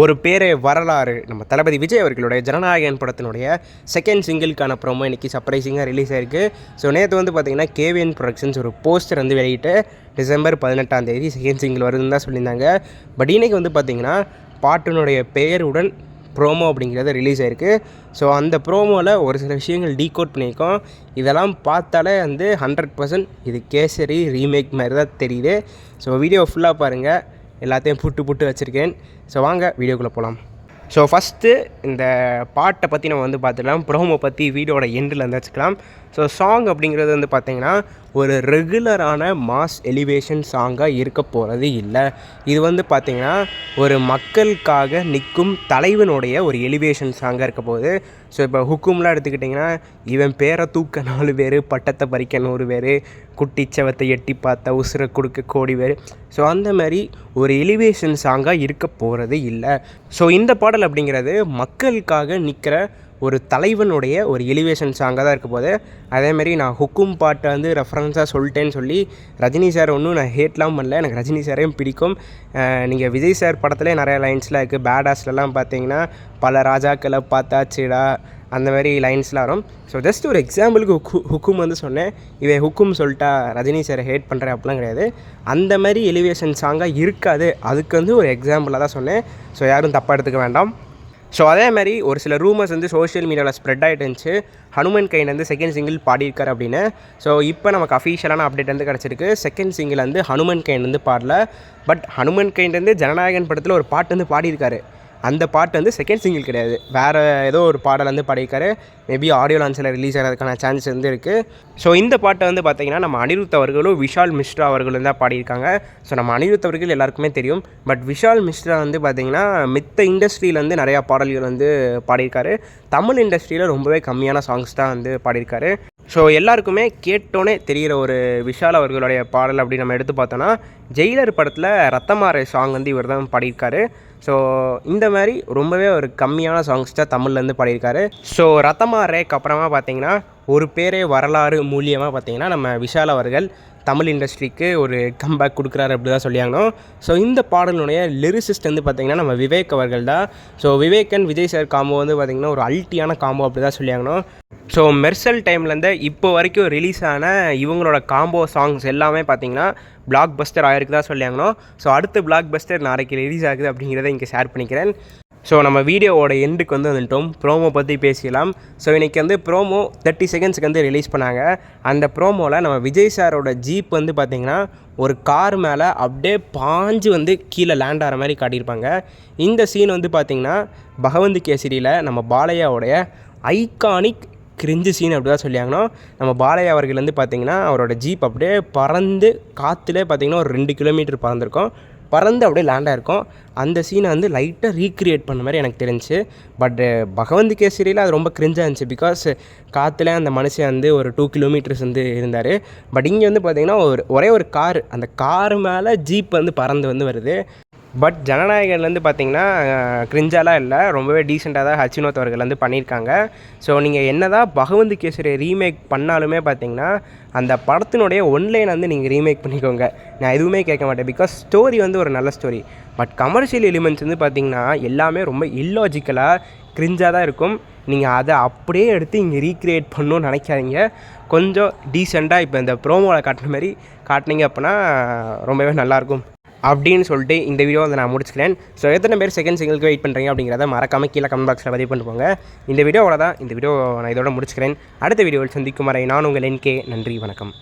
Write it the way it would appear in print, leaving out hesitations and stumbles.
ஒரு பேரே வரலாறு நம்ம தளபதி விஜய் அவர்களுடைய ஜனநாயகன் படத்தினுடைய செகண்ட் சிங்கிள்கான ப்ரோமோ இன்றைக்கி சர்ப்ரைசிங்காக ரிலீஸ் ஆயிருக்கு. ஸோ நேற்று வந்து பார்த்திங்கன்னா கேவிஎன் ப்ரொடக்ஷன்ஸ் ஒரு போஸ்டர் வந்து வெளியிட்டு டிசம்பர் 18 செகண்ட் சிங்கிள் வருதுன்னு தான் சொல்லியிருந்தாங்க. பட் இன்றைக்கி வந்து பார்த்திங்கன்னா பாட்டினுடைய பெயருடன் ப்ரோமோ அப்படிங்கிறது ரிலீஸ் ஆகிருக்கு. ஸோ அந்த ப்ரோமோவில் ஒரு சில விஷயங்கள் டீகோட் பண்ணியிருக்கோம். இதெல்லாம் பார்த்தாலே வந்து 100% இது கேசரி ரீமேக் மாதிரி தான் தெரியுது. ஸோ வீடியோ ஃபுல்லாக பாருங்கள், எல்லாத்தையும் புட்டு வச்சுருக்கேன். ஸோ வாங்க வீடியோக்குள்ளே போகலாம். ஸோ ஃபஸ்ட்டு இந்த பாட்டை பற்றி நம்ம வந்து பார்த்துக்கலாம். ப்ரோமோ பற்றி வீடியோட எண்டில் வந்து வச்சுக்கலாம். ஸோ சாங் அப்படிங்கிறது வந்து பார்த்திங்கன்னா ஒரு ரெகுலரான மாஸ் எலிவேஷன் சாங்காக இருக்க போகிறது இல்லை. இது வந்து பார்த்திங்கன்னா ஒரு மக்களுக்காக நிற்கும் தலைவனுடைய ஒரு எலிவேஷன் சாங்காக இருக்க போகுது. ஸோ இப்போ ஹுக்கும்லாம் எடுத்துக்கிட்டிங்கன்னா இவன் பேரை தூக்க 4 பேர், பட்டத்தை பறிக்க 100 பேர், குட்டிச்சவத்தை எட்டி பார்த்தா உசுரை கொடுக்க கோடி பேர். ஸோ அந்த மாதிரி ஒரு எலிவேஷன் சாங்காக இருக்க போகிறது இல்லை. ஸோ இந்த பாடல் அப்படிங்கிறது மக்களுக்காக நிற்கிற ஒரு தலைவனுடைய ஒரு எலிவேஷன் சாங்காக தான் இருக்க போது. அதேமாதிரி நான் ஹுக்கும் பாட்டை வந்து ரெஃபரன்ஸாக சொல்லிட்டேன்னு சொல்லி ரஜினி சார் ஒன்றும் நான் ஹேட்லாம் பண்ணல. எனக்கு ரஜினி சாரையும் பிடிக்கும். நீங்கள் விஜய் சார் படத்துலேயே நிறையா லைன்ஸ்லாம் இருக்குது. பேடாஸ்லாம் பார்த்தீங்கன்னா பல ராஜாக்களை பார்த்தாச்சுடா அந்த மாதிரி லைன்ஸ்லாம் வரும். ஸோ ஜஸ்ட் ஒரு எக்ஸாம்பிளுக்கு ஹுக்கும் வந்து சொன்னேன். இவன் ஹுக்கும் சொல்லிட்டா ரஜினி சாரை ஹேட் பண்ணுறேன் அப்படிலாம் கிடையாது. அந்த மாதிரி எலிவேஷன் சாங்காக இருக்காது. அதுக்கு வந்து ஒரு எக்ஸாம்பிளாக தான் சொன்னேன். ஸோ யாரும் தப்பாக எடுத்துக்க வேண்டாம். ஸோ அதே மாதிரி ஒரு சில ரூமர்ஸ் வந்து சோஷியல் மீடியாவில் ஸ்ப்ரெட் ஆகிட்டு இருந்துச்சு. ஹனுமன் கைன் வந்து செகண்ட் சிங்கிள் பாடியிருக்கார் அப்படின்னு. ஸோ இப்போ நமக்கு அஃபீஷியலான அப்டேட் வந்து கிடச்சிருக்கு. செகண்ட் சிங்கிள் வந்து ஹனுமன் கைன் வந்து பாடல. பட் ஹனுமன் கைன் வந்து ஜனநாயகன் படத்தில் ஒரு பாட்டு வந்து பாடியிருக்காரு. அந்த பாட்டு வந்து செகண்ட் சிங்கிள் கிடையாது, வேறு ஏதோ ஒரு பாடல் வந்து பாடியிருக்காரு. மேபி ஆடியோ லான்ச்சில் ரிலீஸ் ஆகிறதுக்கான சான்ஸ் வந்து இருக்குது. ஸோ இந்த பாட்டை வந்து பார்த்திங்கன்னா நம்ம அனிருத் அவர்களும் விஷால் மிஸ்ரா அவர்களும் தான் பாடியிருக்காங்க. ஸோ நம்ம அனிருத் அவர்கள் எல்லாருக்குமே தெரியும். பட் விஷால் மிஸ்ரா வந்து பார்த்திங்கன்னா மித்த இண்டஸ்ட்ரியில் வந்து நிறையா பாடல்கள் வந்து பாடியிருக்காரு. தமிழ் இண்டஸ்ட்ரியில் ரொம்பவே கம்மியான சாங்ஸ் தான் வந்து பாடியிருக்காரு. ஸோ எல்லாருக்குமே கேட்டோன்னே தெரிகிற ஒரு விஷால் அவர்களுடைய பாடல் அப்படி நம்ம எடுத்து பார்த்தோன்னா ஜெயிலர் படத்தில் ரத்தமாரை சாங் வந்து இவர் தான் பாடியிருக்காரு. ஸோ இந்த மாதிரி ரொம்பவே ஒரு கம்மியான சாங்ஸ் தான் தமிழ்லேருந்து பாடியிருக்காரு. ஸோ ரத்தமாரேக்கு அப்புறமா பார்த்திங்கன்னா ஒரு பேரே வரலாறு மூலியமாக பார்த்திங்கன்னா நம்ம விஷால் அவர்கள் தமிழ் இண்டஸ்ட்ரிக்கு ஒரு கம்பேக் கொடுக்குறாரு அப்படி தான் சொல்லியாங்கணும். ஸோ இந்த பாடலுடைய லிரிசிஸ்ட் வந்து பார்த்திங்கன்னா நம்ம விவேக் அவர்கள் தான். So Vivek and Vijay sir combo வந்து பார்த்திங்கன்னா ஒரு அல்ட்டியான காம்போ அப்படி தான் சொல்லியாங்கணும். ஸோ மெர்சல் டைம்லேருந்து இப்போ வரைக்கும் ரிலீஸ் ஆன இவங்களோட காம்போ சாங்ஸ் எல்லாமே பார்த்திங்கன்னா பிளாக் பஸ்டர் ஆகிருக்கு தான் சொல்லியாங்கணும். ஸோ அடுத்த பிளாக் பஸ்டர் நாளைக்கு ரிலீஸ் ஆகுது அப்படிங்கிறத இங்கே ஷேர் பண்ணிக்கிறேன். ஸோ நம்ம வீடியோவோட எண்டுக்கு வந்து வந்துட்டோம். ப்ரோமோ பற்றி பேசிக்கலாம். ஸோ இன்றைக்கி வந்து ப்ரோமோ 30 செகண்ட்ஸுக்கு வந்து ரிலீஸ் பண்ணாங்க. அந்த ப்ரோமோவில் நம்ம விஜய் சாரோட ஜீப் வந்து பார்த்திங்கன்னா ஒரு கார் மேலே அப்படியே பாஞ்சு வந்து கீழே லேண்ட் ஆகிற மாதிரி காட்டியிருப்பாங்க. இந்த சீன் வந்து பார்த்திங்கன்னா பகவந்த் கேசரியில் நம்ம பாலையாவோடைய ஐகானிக் கிரிஞ்சு சீன் அப்படி தான் சொல்லியாங்கன்னா நம்ம பாலையா அவர்கள் வந்து பார்த்திங்கன்னா அவரோட ஜீப் அப்படியே பறந்து காற்றுலே பார்த்திங்கன்னா ஒரு 2 கிலோமீட்டர் பறந்துருக்கும். பறந்து அப்படியே லேண்டாக இருக்கும். அந்த சீனை வந்து லைட்டாக ரீக்ரியேட் பண்ண மாதிரி எனக்கு தெரிஞ்சு. பட் பகவந்த் கேசரியில் அது ரொம்ப கிரிஞ்சாக இருந்துச்சு. பிகாஸ் காற்றுல அந்த மனுஷன் வந்து ஒரு 2 கிலோமீட்டர்ஸ் வந்து இருந்தார். பட் இங்கே வந்து பார்த்திங்கன்னா ஒரே ஒரு கார், அந்த கார் மேலே ஜீப் வந்து பறந்து வந்து வருது. பட் ஜனநாயகன்லேருந்து பார்த்திங்கன்னா கிரிஞ்சாலாம் இல்லை, ரொம்பவே டீசெண்டாக தான் ஹச்சினோத் அவர்கள் வந்து பண்ணியிருக்காங்க. ஸோ நீங்கள் என்ன தான் பகவந்த் கேசரி ரீமேக் பண்ணாலுமே பார்த்திங்கன்னா அந்த படத்தினுடைய ஒன்லைன் வந்து நீங்கள் ரீமேக் பண்ணிக்கோங்க. நான் எதுவுமே கேட்க மாட்டேன். பிகாஸ் ஸ்டோரி வந்து ஒரு நல்ல ஸ்டோரி. பட் கமர்ஷியல் எலிமெண்ட்ஸ் வந்து பார்த்திங்கன்னா எல்லாமே ரொம்ப இல்லாஜிக்கலாக கிரிஞ்சாக தான் இருக்கும். நீங்கள் அதை அப்படியே எடுத்து இங்கே ரீக்ரியேட் பண்ணணும்னு நினைக்காதீங்க. கொஞ்சம் டீசெண்டாக இப்போ இந்த ப்ரோமோவில் காட்டுற மாதிரி காட்டினீங்க அப்படின்னா ரொம்பவே நல்லாயிருக்கும் அப்படின்னு சொல்லிட்டு இந்த வீடியோ வந்து நான் முடிச்சுக்கிறேன். ஸோ எத்தனை பேர் செகண்ட் சிங்கிளுக்கு வெயிட் பண்ணுறீங்க அப்படிங்கிறத மறக்காமல் கீழே கமெண்ட் பாக்ஸில் பதிவு பண்ணி போங்க. இந்த வீடியோவோட தான் இந்த வீடியோ நான் இதோட முடிச்சுக்கிறேன். அடுத்த வீடியோவில் சந்திக்கும் வரை நான் உங்கள் NK. நன்றி, வணக்கம்.